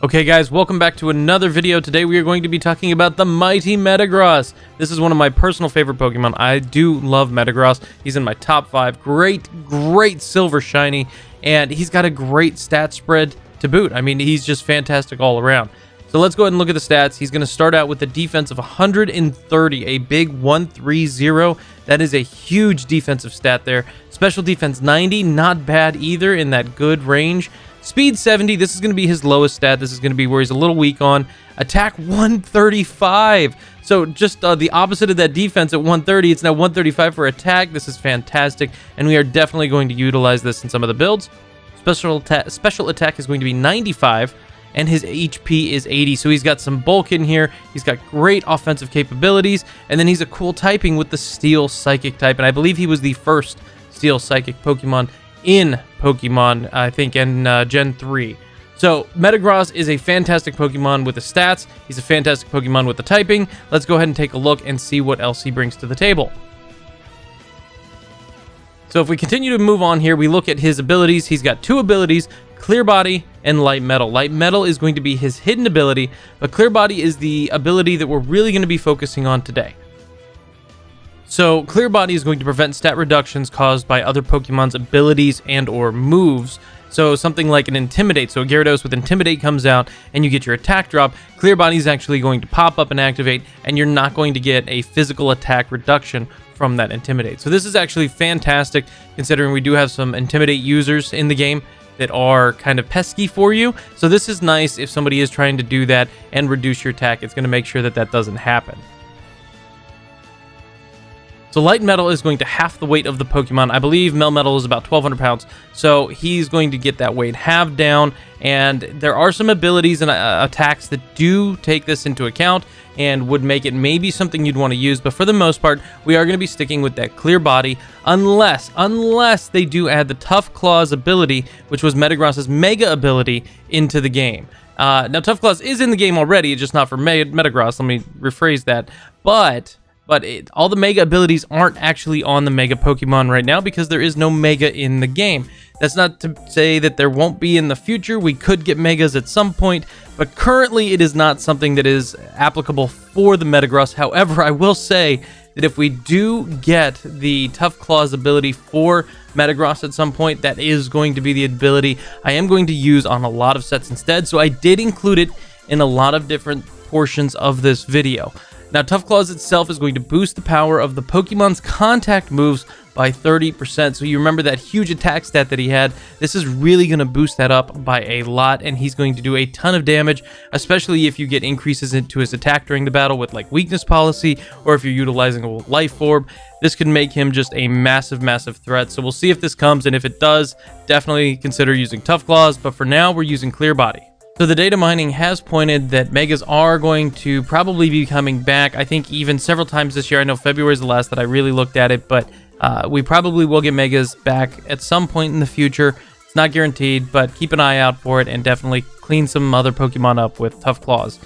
Okay guys, welcome back to another video. Today we are going to be talking about the mighty Metagross. This is one of my personal favorite Pokemon. I do love Metagross. He's in my top 5. Great silver shiny, and he's got a great stat spread to boot. I mean, he's just fantastic all around. So let's go ahead and look at the stats. He's going to start out with a defense of 130, a big 130. That is a huge defensive stat there. Special defense 90, not bad either, in that good range. Speed 70, this is going to be his lowest stat. This is going to be where he's a little weak on. Attack 135. So just the opposite of that defense at 130. It's now 135 for attack. This is fantastic, and we are definitely going to utilize this in some of the builds. Special attack is going to be 95, and his HP is 80. So he's got some bulk in here. He's got great offensive capabilities, and then he's a cool typing with the Steel Psychic type, and I believe he was the first Steel Psychic Pokemon in Pokemon, I think, in Gen 3. So Metagross is a fantastic Pokemon with the stats. He's a fantastic Pokemon with the typing. Let's go ahead and take a look and see what else he brings to the table. So if we continue to move on here, we look at his abilities. He's got 2 abilities, Clear Body and Light Metal. Light Metal is going to be his hidden ability, but Clear Body is the ability that we're really going to be focusing on today. So Clear Body is going to prevent stat reductions caused by other Pokemon's abilities and or moves. So something like an Intimidate. So a Gyarados with Intimidate comes out and you get your attack drop. Clear Body is actually going to pop up and activate, and you're not going to get a physical attack reduction from that Intimidate. So this is actually fantastic, considering we do have some Intimidate users in the game that are kind of pesky for you. So this is nice if somebody is trying to do that and reduce your attack. It's going to make sure that that doesn't happen. So Light Metal is going to half the weight of the Pokemon. I believe Melmetal is about 1,200 pounds, so he's going to get that weight halved down, and there are some abilities and attacks that do take this into account and would make it maybe something you'd want to use, but for the most part, we are going to be sticking with that Clear Body, unless they do add the Tough Claws ability, which was Metagross's Mega ability, into the game. Now, Tough Claws is in the game already, just not for Metagross. Let me rephrase that, but all the Mega abilities aren't actually on the Mega Pokemon right now because there is no Mega in the game. That's not to say that there won't be in the future. We could get Megas at some point, but currently it is not something that is applicable for the Metagross. However, I will say that if we do get the Tough Claws ability for Metagross at some point, that is going to be the ability I am going to use on a lot of sets instead. So I did include it in a lot of different portions of this video. Now, Tough Claws itself is going to boost the power of the Pokemon's contact moves by 30%. So you remember that huge attack stat that he had. This is really going to boost that up by a lot, and he's going to do a ton of damage, especially if you get increases into his attack during the battle with like weakness policy, or if you're utilizing a life orb. This could make him just a massive threat. So we'll see if this comes, and if it does, definitely consider using Tough Claws. But for now, we're using Clear Body. So the data mining has pointed that Megas are going to probably be coming back. I think even several times this year. I know February is the last that I really looked at it, but we probably will get Megas back at some point in the future. It's not guaranteed, but keep an eye out for it and definitely clean some other Pokemon up with Tough Claws.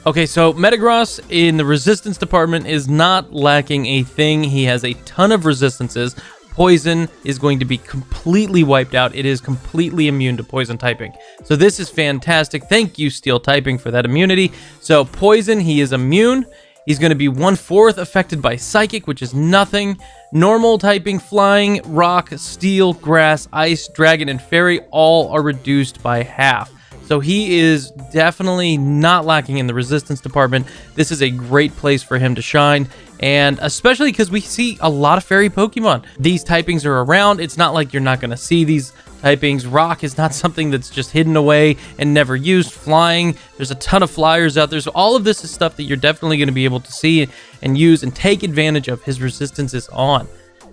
Okay, so Metagross in the resistance department is not lacking a thing. He has a ton of resistances. Poison is going to be completely wiped out. It is completely immune to poison typing. So this is fantastic. Thank you, Steel Typing, for that immunity. So poison, he is immune. He's going to be 1/4 affected by Psychic, which is nothing. Normal typing, Flying, Rock, Steel, Grass, Ice, Dragon, and Fairy all are reduced by half. So he is definitely not lacking in the resistance department. This is a great place for him to shine, and especially because we see a lot of fairy Pokemon. These typings are around. It's not like you're not going to see these typings. Rock is not something that's just hidden away and never used. Flying, there's a ton of flyers out there. So all of this is stuff that you're definitely going to be able to see and use and take advantage of. His resistance is on.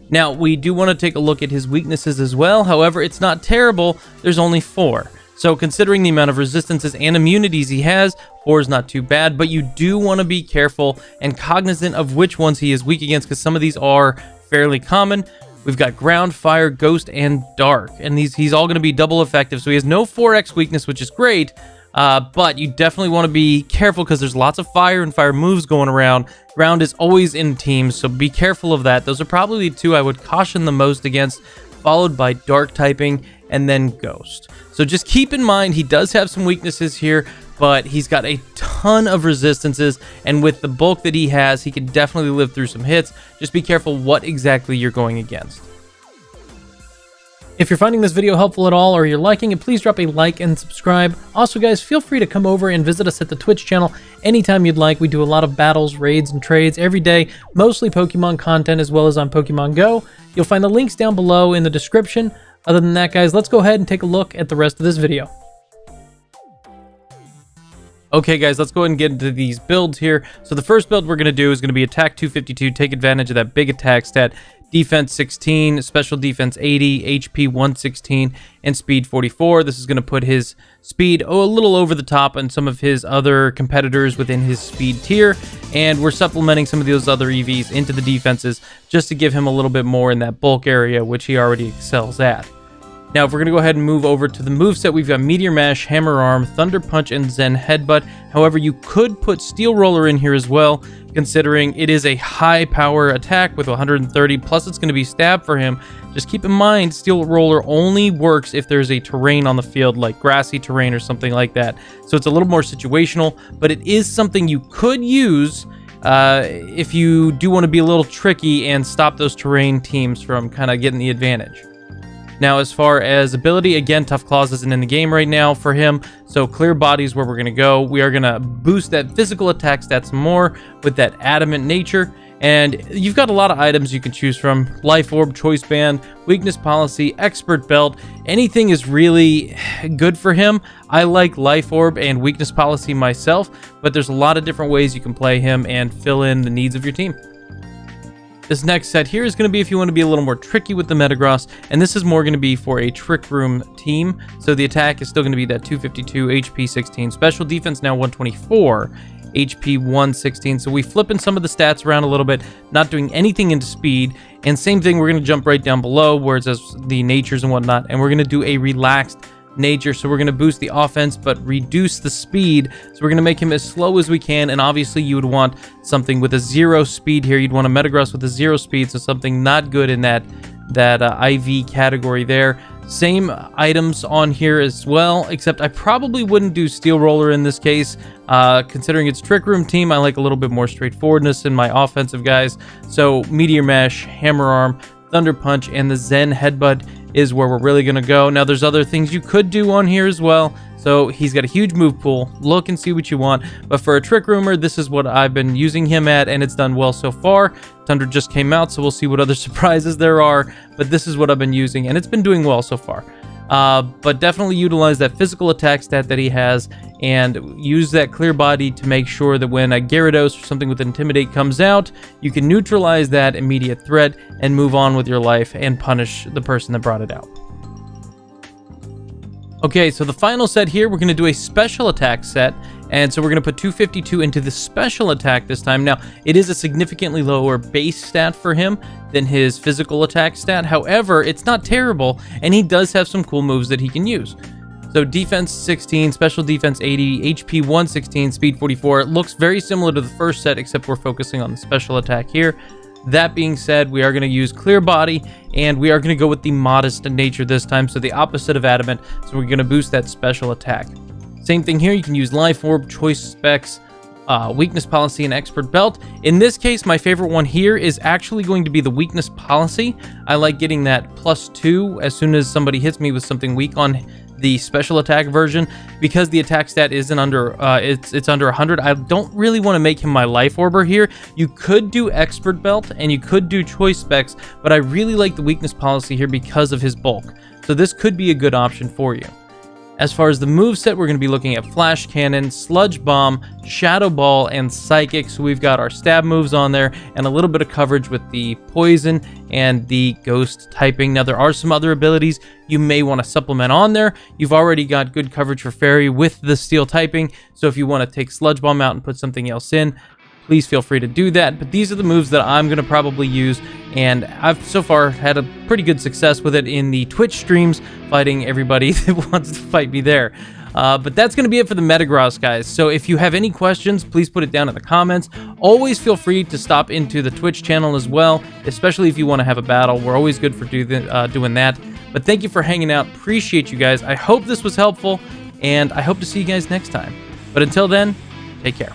Now, we do want to take a look at his weaknesses as well. However, it's not terrible. There's only 4. So considering the amount of resistances and immunities he has, 4 is not too bad, but you do want to be careful and cognizant of which ones he is weak against, because some of these are fairly common. We've got Ground, Fire, Ghost, and Dark, and he's all going to be double effective. So he has no 4x weakness, which is great, but you definitely want to be careful because there's lots of fire and fire moves going around. Ground is always in teams, so be careful of that. Those are probably the 2 I would caution the most against, followed by Dark typing. and then Ghost. So just keep in mind, he does have some weaknesses here, but he's got a ton of resistances, and with the bulk that he has, he can definitely live through some hits. Just be careful what exactly you're going against. If you're finding this video helpful at all, or you're liking it, please drop a like and subscribe. Also, guys, feel free to come over and visit us at the Twitch channel anytime you'd like. We do a lot of battles, raids, and trades every day, mostly Pokemon content as well as on Pokemon Go. You'll find the links down below in the description. Other than that, guys, let's go ahead and take a look at the rest of this video. Okay, guys, let's go ahead and get into these builds here. So the first build we're going to do is going to be Attack 252, take advantage of that big attack stat, Defense 16, Special Defense 80, HP 116, and Speed 44. This is going to put his speed a little over the top on some of his other competitors within his speed tier, and we're supplementing some of those other EVs into the defenses just to give him a little bit more in that bulk area, which he already excels at. Now, if we're going to go ahead and move over to the moveset, we've got Meteor Mash, Hammer Arm, Thunder Punch, and Zen Headbutt. However, you could put Steel Roller in here as well, considering it is a high power attack with 130, plus it's going to be stab for him. Just keep in mind, Steel Roller only works if there's a terrain on the field, like grassy terrain or something like that. So it's a little more situational, but it is something you could use if you do want to be a little tricky and stop those terrain teams from kind of getting the advantage. Now, as far as ability, again, Tough Claws isn't in the game right now for him, so Clear Body is where we're going to go. We are going to boost that physical attack stats more with that Adamant nature, and you've got a lot of items you can choose from. Life Orb, Choice Band, Weakness Policy, Expert Belt. Anything is really good for him. I like Life Orb and Weakness Policy myself, but there's a lot of different ways you can play him and fill in the needs of your team. This next set here is going to be if you want to be a little more tricky with the Metagross, and this is more going to be for a Trick Room team. So the attack is still going to be that 252, HP 16, Special Defense now 124, HP 116. So we flipping some of the stats around a little bit, not doing anything into speed. And same thing, we're going to jump right down below where it says the natures and whatnot, and we're going to do a relaxed nature. So we're going to boost the offense but reduce the speed, so we're going to make him as slow as we can. And obviously you would want something with a 0 speed here. You'd want a Metagross with a 0 speed, so something not good in that IV category there. Same items on here as well, except I probably wouldn't do Steel Roller in this case. Considering it's Trick Room team, I like a little bit more straightforwardness in my offensive guys. So Meteor Mash, Hammer Arm, Thunder Punch, and the Zen Headbutt is where we're really going to go. Now, there's other things you could do on here as well. So he's got a huge move pool. Look and see what you want. But for a Trick Roomer, this is what I've been using him at, and it's done well so far. Tundra just came out, so we'll see what other surprises there are. But this is what I've been using, and it's been doing well so far. But definitely utilize that physical attack stat that he has, and use that Clear Body to make sure that when a Gyarados or something with Intimidate comes out, you can neutralize that immediate threat and move on with your life and punish the person that brought it out. Okay, so the final set here, we're going to do a special attack set, and so we're going to put 252 into the special attack this time. Now, it is a significantly lower base stat for him than his physical attack stat. However, it's not terrible, and he does have some cool moves that he can use. So Defense 16, Special Defense 80, HP 116, Speed 44. It looks very similar to the first set, except we're focusing on the special attack here. That being said, we are going to use Clear Body, and we are going to go with the Modest nature this time, so the opposite of Adamant. So we're going to boost that special attack. Same thing here, you can use Life Orb, Choice Specs, Weakness Policy, and Expert Belt. In this case, my favorite one here is actually going to be the Weakness Policy. I like getting that +2 as soon as somebody hits me with something weak on the special attack version, because the attack stat isn't under it's under 100. I don't really want to make him my Life Orber here. You could do Expert Belt and you could do Choice Specs, but I really like the Weakness Policy here because of his bulk, so this could be a good option for you. As far as the moveset, we're going to be looking at Flash Cannon, Sludge Bomb, Shadow Ball, and Psychic. So we've got our stab moves on there and a little bit of coverage with the Poison and the Ghost typing. Now, there are some other abilities you may want to supplement on there. You've already got good coverage for Fairy with the Steel typing, so if you want to take Sludge Bomb out and put something else in, please feel free to do that. But these are the moves that I'm going to probably use, and I've so far had a pretty good success with it in the Twitch streams, fighting everybody that wants to fight me there. But that's going to be it for the Metagross, guys. So if you have any questions, please put it down in the comments. Always feel free to stop into the Twitch channel as well, especially if you want to have a battle. We're always good for doing that. But thank you for hanging out. Appreciate you guys. I hope this was helpful, and I hope to see you guys next time. But until then, take care.